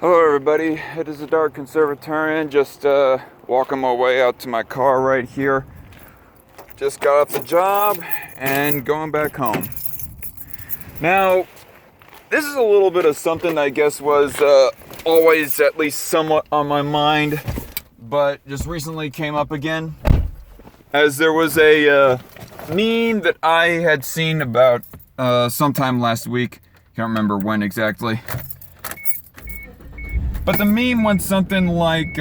Hello everybody, it is a Dark Conservatarian, just walking my way out to my car right here. Just got off the job and going back home. Now, this is a little bit of something I guess was always at least somewhat on my mind, but just recently came up again. As there was a meme that I had seen about sometime last week, can't remember when exactly. But the meme went something like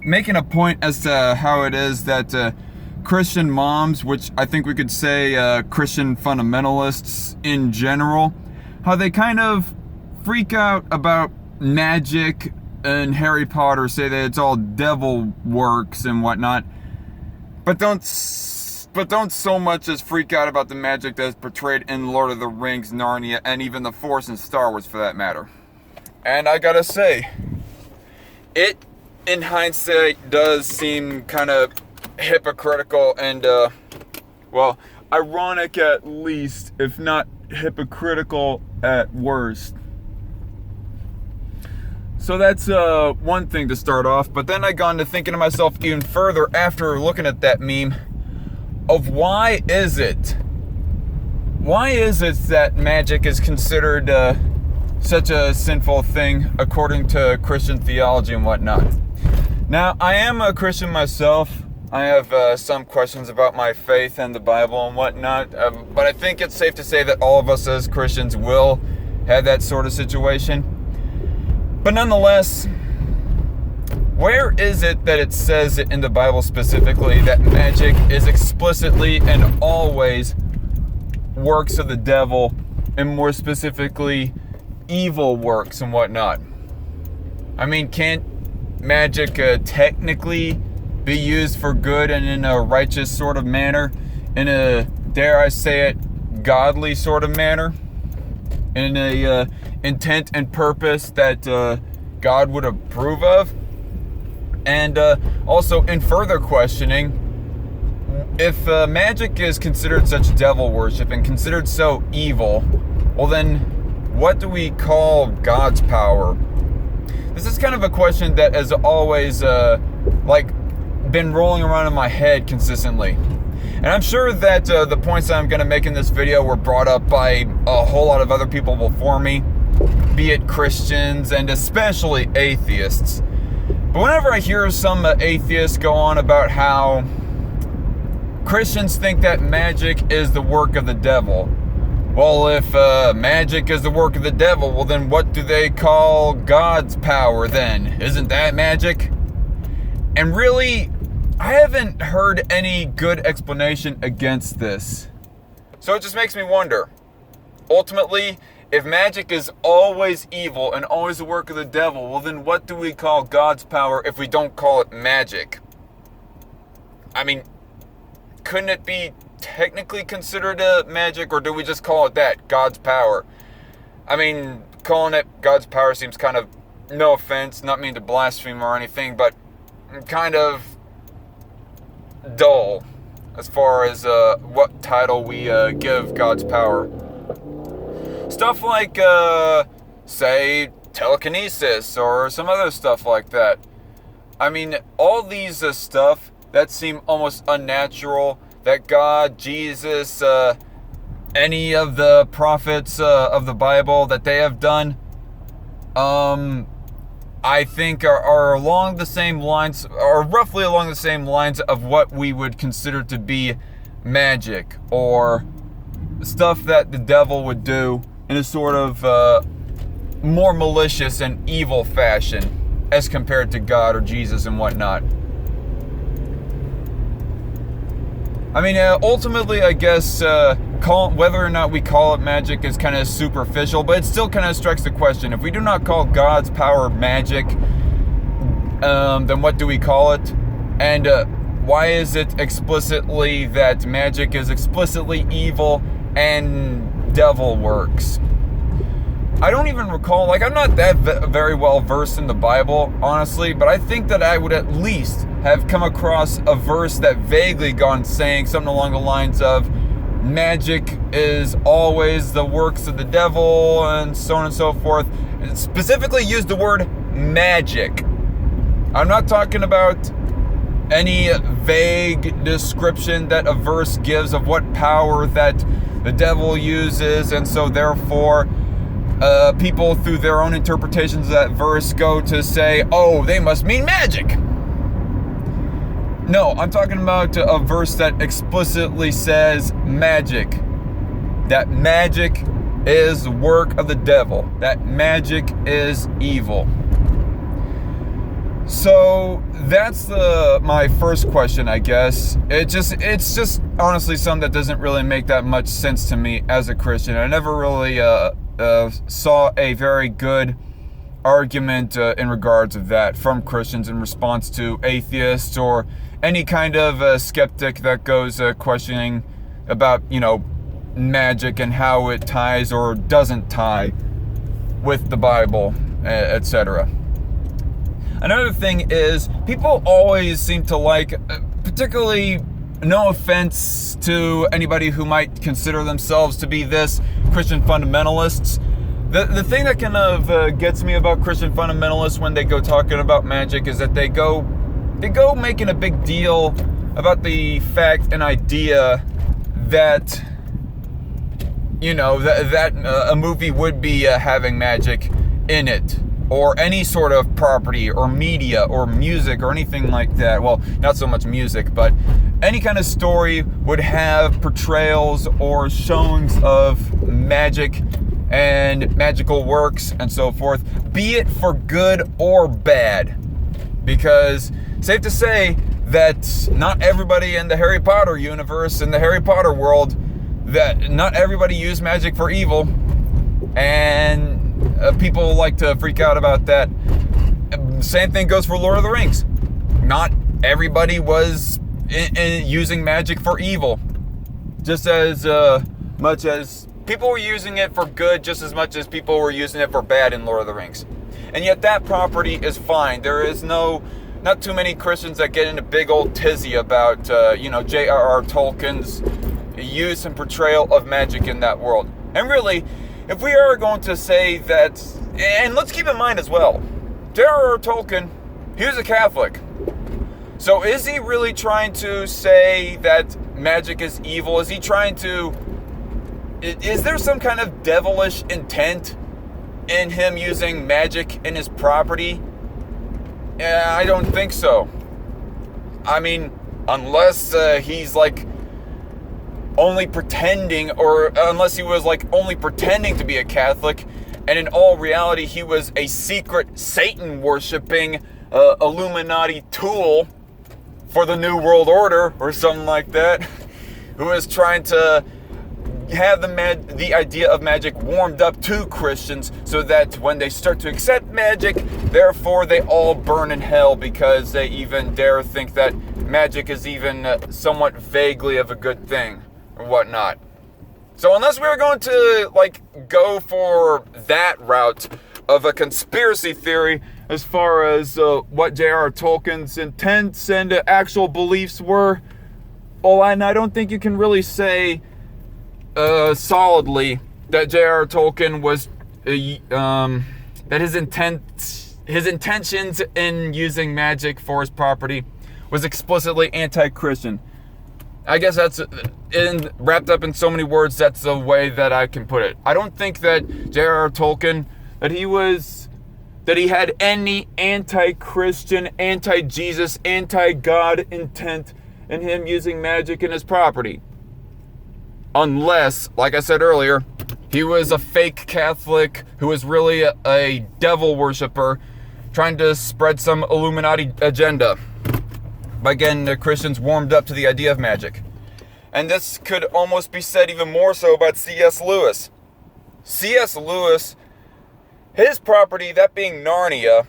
making a point as to how it is that Christian moms, which I think we could say Christian fundamentalists in general, how they kind of freak out about magic and Harry Potter, say that it's all devil works and whatnot, but don't so much as freak out about the magic that's portrayed in Lord of the Rings, Narnia, and even the Force and Star Wars for that matter. And I gotta say, it, in hindsight, does seem kind of hypocritical and, well, ironic at least, if not hypocritical at worst. So that's one thing to start off, but then I got into thinking to myself even further after looking at that meme of why is it that magic is considered such a sinful thing according to Christian theology and whatnot. Now, I am a Christian myself. I have some questions about my faith and the Bible and whatnot, but I think it's safe to say that all of us as Christians will have that sort of situation. But nonetheless, where is it that it says in the Bible specifically that magic is explicitly and always works of the devil, and more specifically, evil works and whatnot? I mean, can't magic technically be used for good and in a righteous sort of manner, in a, dare I say it, godly sort of manner, in a intent and purpose that God would approve of? And also, in further questioning, if magic is considered such devil worship and considered so evil, well then, what do we call God's power? This is kind of a question that has always, been rolling around in my head consistently. And I'm sure that the points that I'm going to make in this video were brought up by a whole lot of other people before me, be it Christians and especially atheists. But whenever I hear some atheists go on about how Christians think that magic is the work of the devil, well, if magic is the work of the devil, well then what do they call God's power then? Isn't that magic? And really, I haven't heard any good explanation against this. So it just makes me wonder, ultimately, if magic is always evil and always the work of the devil, well then what do we call God's power if we don't call it magic? I mean, couldn't it be technically considered a magic, or do we just call it that, God's power? I mean, calling it God's power seems kind of, no offense, not mean to blaspheme or anything, but kind of dull as far as what title we give God's power. Stuff like, say, telekinesis or some other stuff like that. I mean, all these stuff that seem almost unnatural, that God, Jesus, any of the prophets of the Bible that they have done, I think are along the same lines, or roughly along the same lines of what we would consider to be magic, or stuff that the devil would do in a sort of more malicious and evil fashion as compared to God or Jesus and whatnot. I mean, ultimately, I guess whether or not we call it magic is kind of superficial, but it still kind of strikes the question. If we do not call God's power magic, then what do we call it? And why is it explicitly that magic is explicitly evil and devil works? I don't even recall, I'm not that very well versed in the Bible, honestly, but I think that I would at least have come across a verse that vaguely gone saying something along the lines of magic is always the works of the devil and so on and so forth. It specifically used the word magic. I'm not talking about any vague description that a verse gives of what power that the devil uses, and so therefore people through their own interpretations of that verse go to say, oh, they must mean magic. No, I'm talking about a verse that explicitly says magic. That magic is the work of the devil. That magic is evil. So that's my first question, I guess. It's just honestly something that doesn't really make that much sense to me as a Christian. I never really saw a very good argument in regards of that from Christians in response to atheists or any kind of skeptic that goes questioning about, magic and how it ties or doesn't tie with the Bible, etc. Another thing is, people always seem to like, particularly, no offense to anybody who might consider themselves to be this, Christian fundamentalists. The thing that kind of gets me about Christian fundamentalists when they go talking about magic is that they go making a big deal about the fact and idea that, that a movie would be having magic in it, or any sort of property or media or music or anything like that. Well, not so much music, but any kind of story would have portrayals or showings of magic and magical works and so forth, be it for good or bad. Because safe to say that not everybody in the Harry Potter universe, in the Harry Potter world, that not everybody used magic for evil, and people like to freak out about that. Same thing goes for Lord of the Rings. Not everybody was using magic for evil, just as much as people were using it for good, just as much as people were using it for bad in Lord of the Rings. And yet that property is fine. There is not too many Christians that get into big old tizzy about J.R.R. Tolkien's use and portrayal of magic in that world. And really, if we are going to say that, and let's keep in mind as well, J.R.R. Tolkien, he was a Catholic. So is he really trying to say that magic is evil? Is he trying to, is there some kind of devilish intent in him using magic in his property? I don't think so. I mean, unless he's like only pretending, or unless he was like only pretending to be a Catholic, and in all reality he was a secret Satan worshipping Illuminati tool for the New World Order or something like that, who is trying to have the idea of magic warmed up to Christians so that when they start to accept magic, therefore they all burn in hell because they even dare think that magic is even somewhat vaguely of a good thing or whatnot. So unless we're going to go for that route of a conspiracy theory as far as what J.R.R. Tolkien's intents and actual beliefs were, well, and I don't think you can really say solidly that J.R.R. Tolkien was that his intentions in using magic for his property was explicitly anti-Christian. I guess that's wrapped up in so many words, that's the way that I can put it. I don't think that J.R.R. Tolkien, that he had any anti-Christian, anti-Jesus, anti-God intent in him using magic in his property. Unless, like I said earlier, he was a fake Catholic who was really a devil worshiper trying to spread some Illuminati agenda by getting the Christians warmed up to the idea of magic. And this could almost be said even more so about C.S. Lewis. C.S. Lewis, his property, that being Narnia,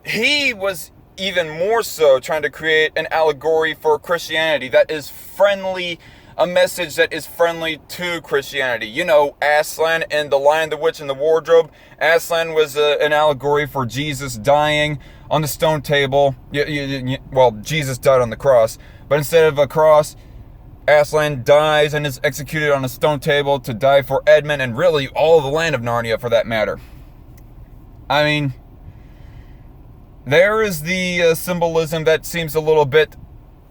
he was even more so trying to create an allegory for Christianity that is friendly, a message that is friendly to Christianity. You know, Aslan and the Lion, the Witch, and the Wardrobe. Aslan was an allegory for Jesus dying on the stone table. Well, Jesus died on the cross, but instead of a cross, Aslan dies and is executed on a stone table to die for Edmund and really all the land of Narnia for that matter. I mean, there is the symbolism that seems a little bit,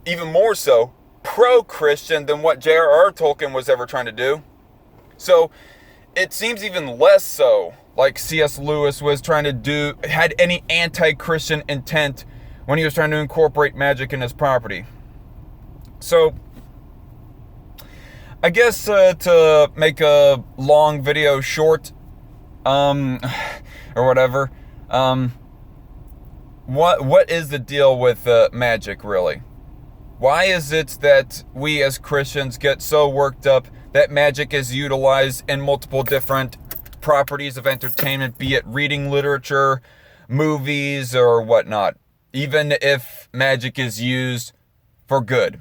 even more so, pro-Christian than what J.R.R. Tolkien was ever trying to do. So it seems even less so like C.S. Lewis was trying to do, had any anti-Christian intent when he was trying to incorporate magic in his property. So I guess to make a long video short, or whatever, what is the deal with magic, really? Why is it that we as Christians get so worked up that magic is utilized in multiple different properties of entertainment, be it reading literature, movies, or whatnot, even if magic is used for good?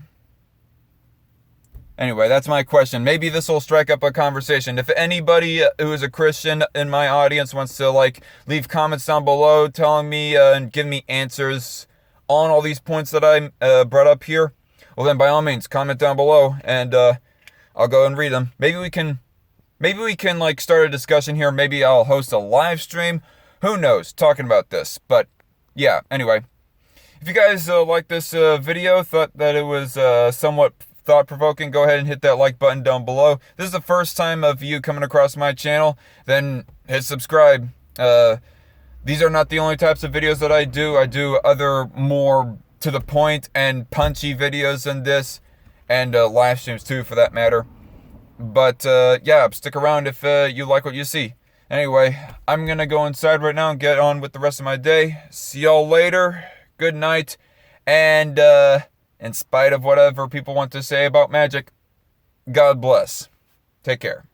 Anyway, that's my question. Maybe this will strike up a conversation. If anybody who is a Christian in my audience wants to leave comments down below telling me and give me answers on all these points that I brought up here, well then by all means comment down below and I'll go and read them. Maybe we can start a discussion here. Maybe I'll host a live stream. Who knows? Talking about this. But yeah, anyway. If you guys like this video, thought that it was somewhat thought-provoking, go ahead and hit that like button down below. If this is the first time of you coming across my channel, then hit subscribe. These are not the only types of videos that I do. I do other more to the point and punchy videos than this, and live streams too, for that matter. But yeah, stick around if you like what you see. Anyway, I'm gonna go inside right now and get on with the rest of my day. See y'all later. Good night. And in spite of whatever people want to say about magic, God bless. Take care.